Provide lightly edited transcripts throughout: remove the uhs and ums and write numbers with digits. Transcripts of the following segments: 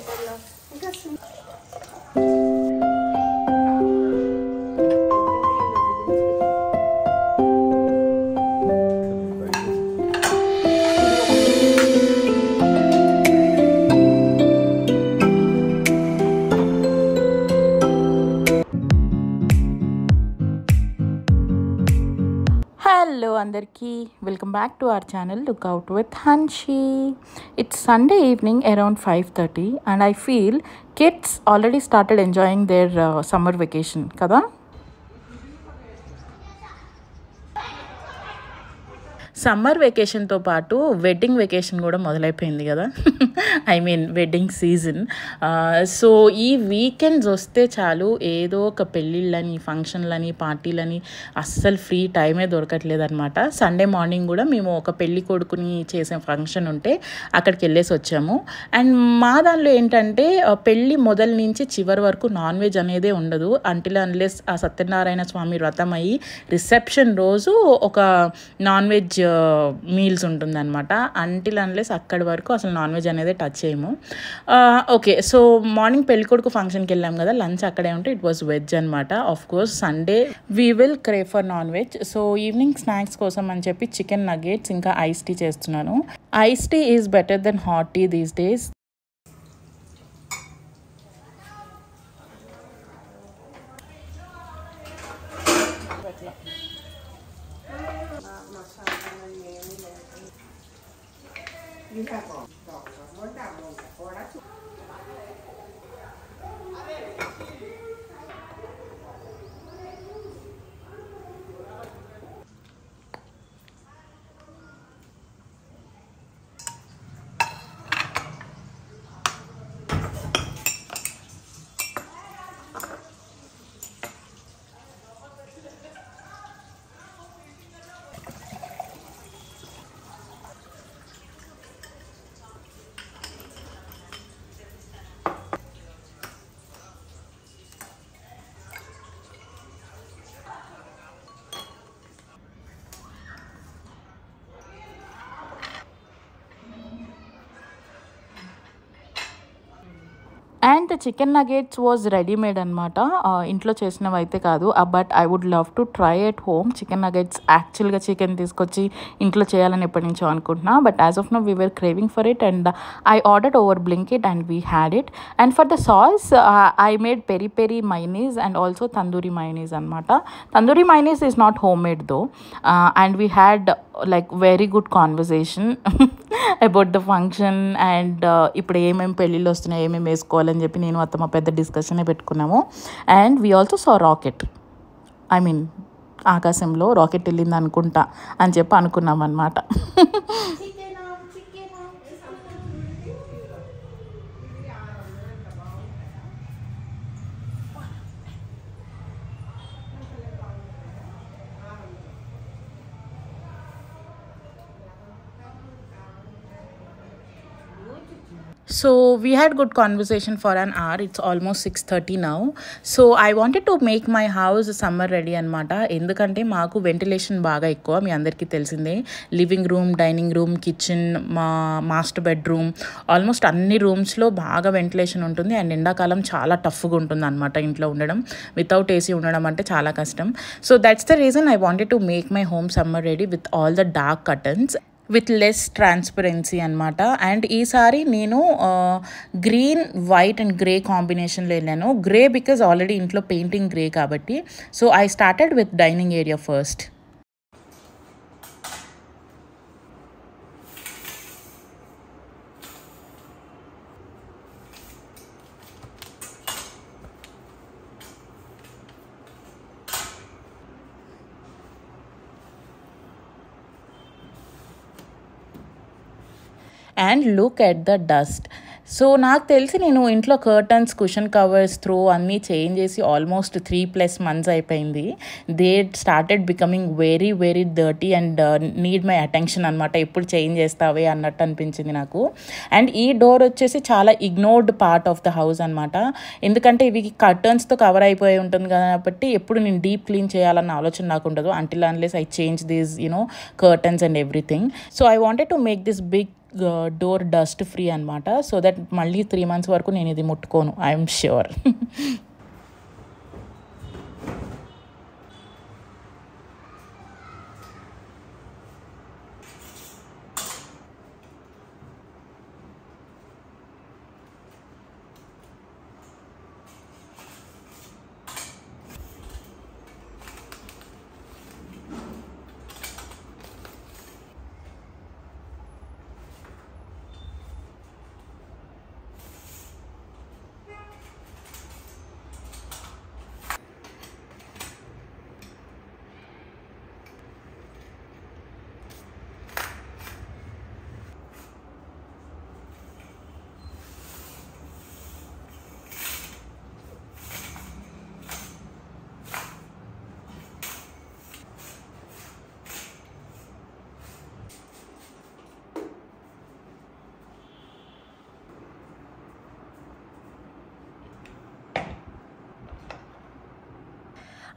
Hello Andarki, welcome back to our channel Look Out with Hanshi. It's Sunday evening around 5:30 and I feel kids already started enjoying their summer vacation kada. Summer వెకేషన్తో పాటు wedding vacation కూడా మొదలైపోయింది కదా. I mean wedding season. So ఈ weekends వస్తే చాలు ఏదో ఒక పెళ్ళిళ్ళని, ఫంక్షన్లని, పార్టీలని అస్సలు ఫ్రీ టైమే దొరకట్లేదు అనమాట. సండే మార్నింగ్ కూడా మేము ఒక పెళ్ళి కొడుకుని చేసే ఫంక్షన్ ఉంటే అక్కడికి వెళ్ళేసి వచ్చాము. అండ్ మా దానిలో ఏంటంటే పెళ్ళి మొదలు నుంచి చివరి వరకు నాన్ వెజ్ అనేదే ఉండదు అంటిల్ అన్లెస్ ఆ సత్యనారాయణ స్వామి వ్రతం అయ్యి రిసెప్షన్ రోజు ఒక నాన్ వెజ్ మీల్స్ ఉంటుందన్నమాట. అంటిల్ అన్లెస్ అక్కడి వరకు అసలు నాన్ వెజ్ అనేది టచ్ చేయము. ఓకే, సో మార్నింగ్ పెళ్ళికొడుకు ఫంక్షన్కి వెళ్ళాం కదా, లంచ్ అక్కడే ఉంటే ఇట్ వాస్ వెజ్ అనమాట. Of course Sunday we will crave for non veg. So evening snacks కోసం అని చెప్పి చికెన్ నగెట్స్ ఇంకా ఐస్ టీ చేస్తున్నాను. Ice tea is better than hot tea these days. And the chicken nuggets was readymade అనమాట, ఇంట్లో చేసినవి అయితే కాదు. But I would love to try at home chicken nuggets. యాక్చువల్గా చికెన్ తీసుకొచ్చి ఇంట్లో చేయాలని ఎప్పటి నుంచో అనుకుంటున్నా. But as of now we were craving for it and I ordered over Blinkit and we had it. And for the sauce I made peri peri mayonnaise and also tandoori mayonnaise అనమాట. Tandoori mayonnaise is not home made though. And we had like very good conversation about the function and ఇప్పుడు ఏమేమి పెళ్ళిళ్ళు వస్తున్నాయి, ఏమేమి వేసుకోవాలని చెప్పి నేను అత్తమ్మ పెద్ద డిస్కషనే పెట్టుకున్నాము. And we also saw rocket, I mean ఆకాశంలో రాకెట్ వెళ్ళింది అనుకుంటా అని చెప్పి అనుకున్నాం అనమాట. So we had good conversation for an hour. It's almost 6:30 now. So I wanted to make my house summer ready అనమాట. ఎందుకంటే మాకు వెంటిలేషన్ బాగా ఎక్కువ, మీ అందరికీ తెలిసిందే. Living room, dining room, kitchen, మా మాస్టర్ బెడ్రూమ్, ఆల్మోస్ట్ అన్ని రూమ్స్లో బాగా వెంటిలేషన్ ఉంటుంది. అండ్ ఎండాకాలం చాలా టఫ్గా ఉంటుంది అనమాట ఇంట్లో ఉండడం. వితౌట్ ఏసీ ఉండడం అంటే చాలా కష్టం. So that's the reason I wanted to make my home summer ready with all the dark curtains with less transparency అనమాట. అండ్ ఈసారి నేను గ్రీన్, వైట్ అండ్ గ్రే కాంబినేషన్లో వెళ్ళాను. గ్రే బికాజ్ ఆల్రెడీ ఇంట్లో పెయింటింగ్ గ్రే కాబట్టి. So I started with dining area first. And look at the dust. So నాకు తెలిసి నేను ఇంట్లో కర్టన్స్, కుషన్ కవర్స్ త్రో అన్నీ చేంజ్ చేసి ఆల్మోస్ట్ 3+ months అయిపోయింది. They started becoming very very dirty and need my attention అనమాట. ఎప్పుడు చేంజ్ చేస్తావే అన్నట్టు అనిపించింది నాకు. అండ్ ఈ డోర్ వచ్చేసి చాలా ignored part of the house అనమాట. ఎందుకంటే ఇవి కర్టన్స్తో కవర్ అయిపోయి ఉంటుంది కాబట్టి ఎప్పుడు నేను డీప్ క్లీన్ చేయాలన్న ఆలోచన నాకు ఉండదు until unless I change these curtains and everything. So I wanted to make this big door dust free అనమాట. సో దట్ మళ్ళీ 3 months వరకు నేను ఇది ముట్టుకోను, ఐఎమ్ ష్యూర్.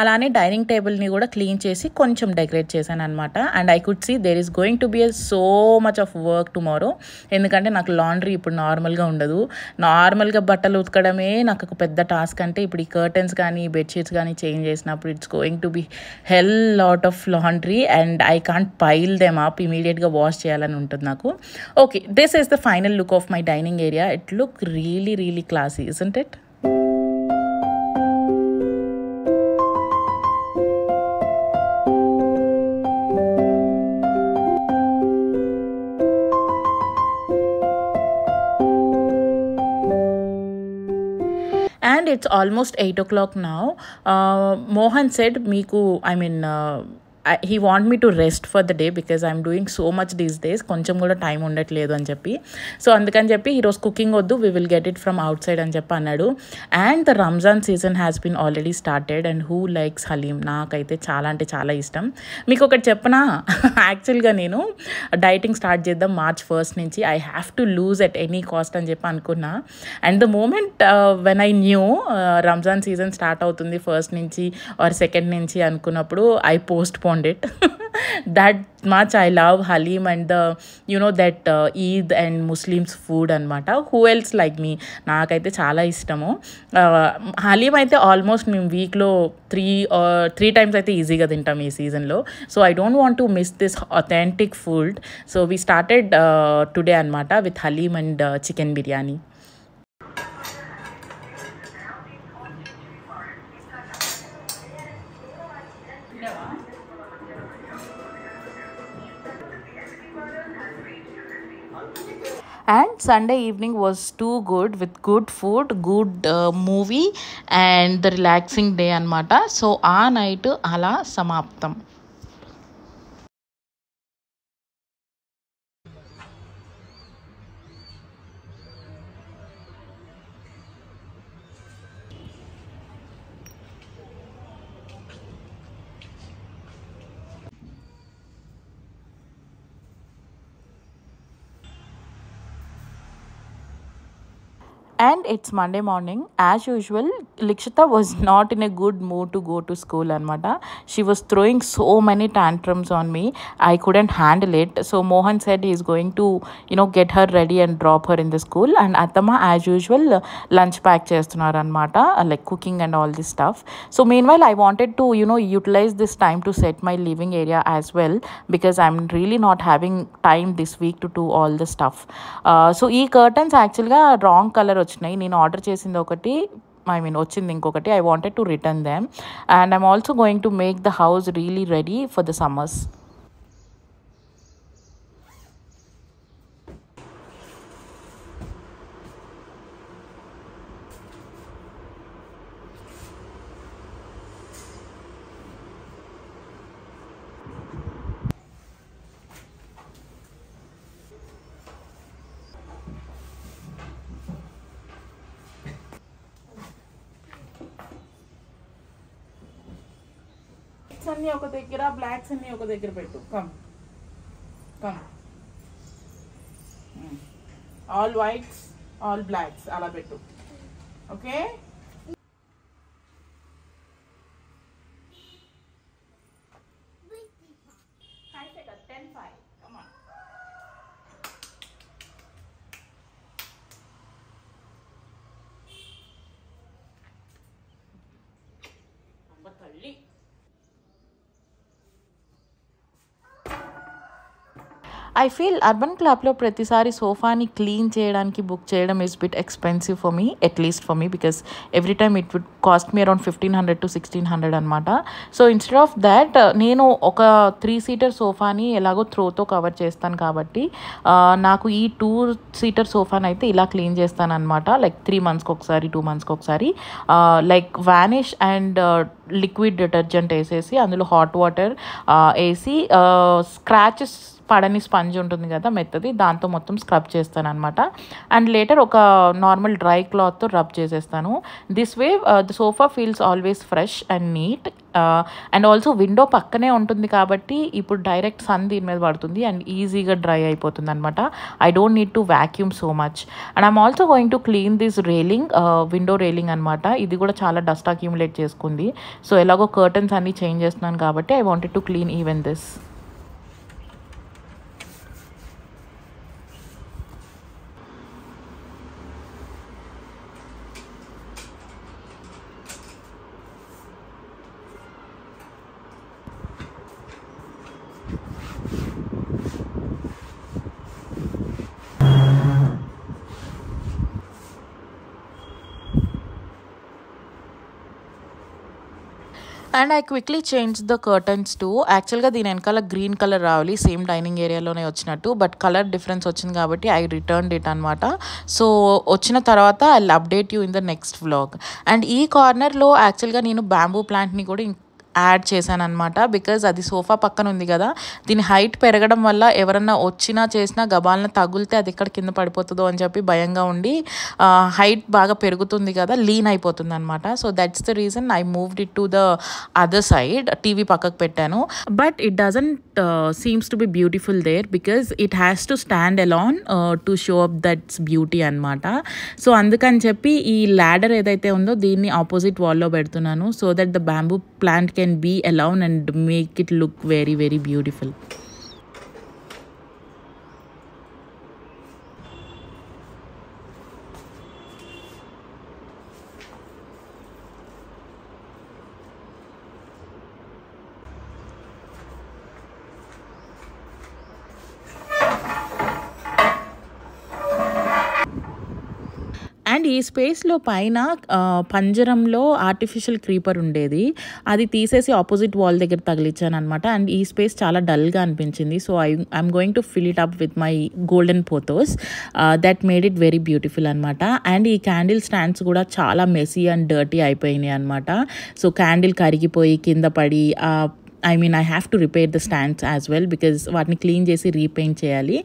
అలానే డైనింగ్ టేబుల్ని కూడా క్లీన్ చేసి కొంచెం డెకరేట్ చేశాను అనమాట. And I could see there is going to be so much of work tomorrow. ఎందుకంటే నాకు లాండ్రీ ఇప్పుడు నార్మల్గా ఉండదు. నార్మల్గా బట్టలు ఉతకడమే నాకు ఒక పెద్ద టాస్క్. అంటే ఇప్పుడు ఈ కర్టన్స్ కానీ బెడ్షీట్స్ కానీ చేంజ్ చేసినప్పుడు it's going to B hell lot of laundry and I can't pile them up, ఇమీడియట్గా వాష్ చేయాలని ఉంటుంది నాకు. Okay, this is the final look of my dining area. It look really really classy, isn't it? And it's almost 8 o'clock now. Mohan said meeku, I mean, he want me to rest for the day because I'm doing so much these days. కొంచెం కూడా time ఉండట్లేదు అని చెప్పి. So అందుకని చెప్పి ఈరోజు cooking వద్దు, we will get it from outside అని చెప్పి అన్నాడు. And the Ramzan season has been already started and who likes haleem? నాకైతే చాలా అంటే చాలా ఇష్టం. మీకు ఒకటి చెప్పనా, యాక్చువల్గా నేను డైటింగ్ స్టార్ట్ చేద్దాం March 1st నుంచి, I have to lose at any cost అని చెప్పి అనుకున్నా. And the moment when I knew Ramzan season start అవుతుంది 1st నుంచి ఆర్ 2nd నుంచి అనుకున్నప్పుడు I postpone it. That much I love Halim and the, you know, that Eid and Muslims food anamata. Who else like me? Naakaithe chaala ishtamu. Halim aithe almost మేము వీక్లో 3 times అయితే ఈజీగా తింటాం ఈ సీజన్లో. So I don't want to miss this authentic food. So we started today anamata with Halim and chicken biryani. And Sunday evening was too good with good food, good movie and the relaxing day anamata. So aa night ala samaptam. And it's Monday morning. As usual, Likshita was not in a good mood to go to school anamata. She was throwing so many tantrums on me. I couldn't handle it. So Mohan said he's going to, get her ready and drop her in the school. And Atama, as usual, lunch pack chestunaru anamata, like cooking and all this stuff. So meanwhile, I wanted to, utilize this time to set my living area as well, because I'm really not having time this week to do all the stuff. So ee curtains actually ga wrong color వచ్చినాయి. నేను order చేసింది ఒకటి, వచ్చింది ఇంకొకటి. I wanted to return them and I'm also going to make the house really ready for the summers. అన్ని ఒక దగ్గర, blacks అన్ని ఒక దగ్గర పెట్టు. Come come, all whites all blacks అలా పెట్టు. ఓకే, తల్లి. ఐ ఫీల్ అర్బన్ క్లాప్లో ప్రతిసారి సోఫాని క్లీన్ చేయడానికి బుక్ చేయడం is bit expensive for me, at least for me, because every time it would cost me around 1500 to 1600 అనమాట. సో ఇన్స్టెడ్ ఆఫ్ దాట్ నేను ఒక 3-seater సోఫాని ఎలాగో త్రోతో కవర్ చేస్తాను కాబట్టి నాకు ఈ 2-seater సోఫాని అయితే ఇలా క్లీన్ చేస్తాను అనమాట. లైక్ 3 monthsకి ఒకసారి, 2 monthsకి ఒకసారి like Vanish and liquid detergent వేసేసి అందులో హాట్ వాటర్ వేసి స్క్రాచెస్ పడని స్పంజ్ ఉంటుంది కదా మెత్తది, దాంతో మొత్తం స్క్రబ్ చేస్తాను అనమాట. అండ్ లేటర్ ఒక నార్మల్ డ్రై క్లాత్తో రబ్ చేసేస్తాను. This way the sofa feels always fresh and neat. And also window పక్కనే ఉంటుంది కాబట్టి ఇప్పుడు డైరెక్ట్ సన్ దీని మీద పడుతుంది అండ్ ఈజీగా డ్రై అయిపోతుంది అనమాట. I don't need to vacuum so much. And I'm also going to clean this railing, window railing అనమాట. ఇది కూడా చాలా డస్ట్ అక్యూములేట్ చేసుకుంది. సో ఎలాగో కర్టన్స్ అన్నీ చేంజ్ చేస్తున్నాను కాబట్టి I wanted to clean even this. And I quickly change the curtains to, యాక్చువల్గా దీని వెనకాల గ్రీన్ కలర్ రావాలి సేమ్ డైనింగ్ ఏరియాలోనే వచ్చినట్టు, బట్ కలర్ డిఫరెన్స్ వచ్చింది కాబట్టి ఐ రిటర్న్డ్ ఇట్ అనమాట. సో వచ్చిన తర్వాత I will update you in the next vlog. And ఈ కార్నర్లో యాక్చువల్గా నేను బ్యాంబూ ప్లాంట్ని కూడా యాడ్ చేశాను అనమాట, బికాజ్ అది సోఫా పక్కన ఉంది కదా, దీని హైట్ పెరగడం వల్ల ఎవరన్నా వచ్చినా చేసినా గబాలన తగులితే అది ఎక్కడ కింద పడిపోతుందో అని చెప్పి భయంగా ఉండి హైట్ బాగా పెరుగుతుంది కదా, లీన్ అయిపోతుంది అనమాట. So that's the reason I moved it to the other side, TV పక్కకు పెట్టాను. But it doesn't seems to be beautiful there because it has to stand alone to show up that's beauty అనమాట. సో అందుకని చెప్పి ఈ ladder ఏదైతే ఉందో దీన్ని ఆపోజిట్ వాల్లో పెడుతున్నాను, so that the bamboo plant can be alone and make it look very very beautiful. And ఈ స్పేస్లో పైన పంజరంలో ఆర్టిఫిషియల్ క్రీపర్ ఉండేది, అది తీసేసి ఆపోజిట్ వాల్ దగ్గర తగిలించాను అనమాట. అండ్ ఈ స్పేస్ చాలా డల్గా అనిపించింది. So I'm going to fill it up with my golden pothos, that made it very beautiful అనమాట. అండ్ ఈ క్యాండిల్ స్టాండ్స్ కూడా చాలా మెస్సీ అండ్ డర్టీ అయిపోయినాయి అనమాట. సో క్యాండిల్ కరిగిపోయి కింద పడి I mean I have to repair the stands as well because వాటిని క్లీన్ చేసి రీపెయింట్ చేయాలి.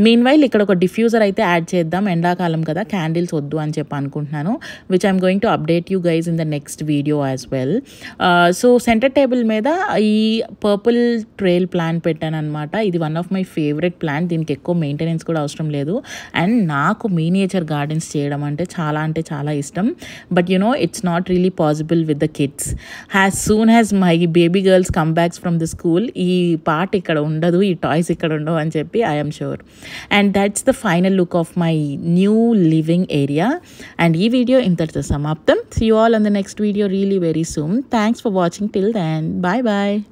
మీన్ వైల్ ఇక్కడ ఒక డిఫ్యూజర్ అయితే యాడ్ చేద్దాం, ఎండాకాలం కదా క్యాండిల్స్ వద్దు అని చెప్పి అనుకుంటున్నాను, which I'm going to update you guys in the next video as well. So centre table మీద ఈ పర్పుల్ ట్రైల్ ప్లాంట్ పెట్టాను అనమాట. ఇది one of my favourite plant, దీనికి ఎక్కువ మెయింటెనెన్స్ కూడా అవసరం లేదు. అండ్ నాకు మినియేచర్ గార్డెన్స్ చేయడం అంటే చాలా ఇష్టం. But you know it's not really possible with the kids. As soon as my baby girls come back from the school, ఈ పార్ట్ ఇక్కడ ఉండదు, ఈ టాయ్స్ ఇక్కడ ఉండవు అని చెప్పి I'm sure. And that's the final look of my new living area. And ఈ video ఇంతటితో సమాప్తం. See you all on the next video really very soon. Thanks for watching till then. Bye bye.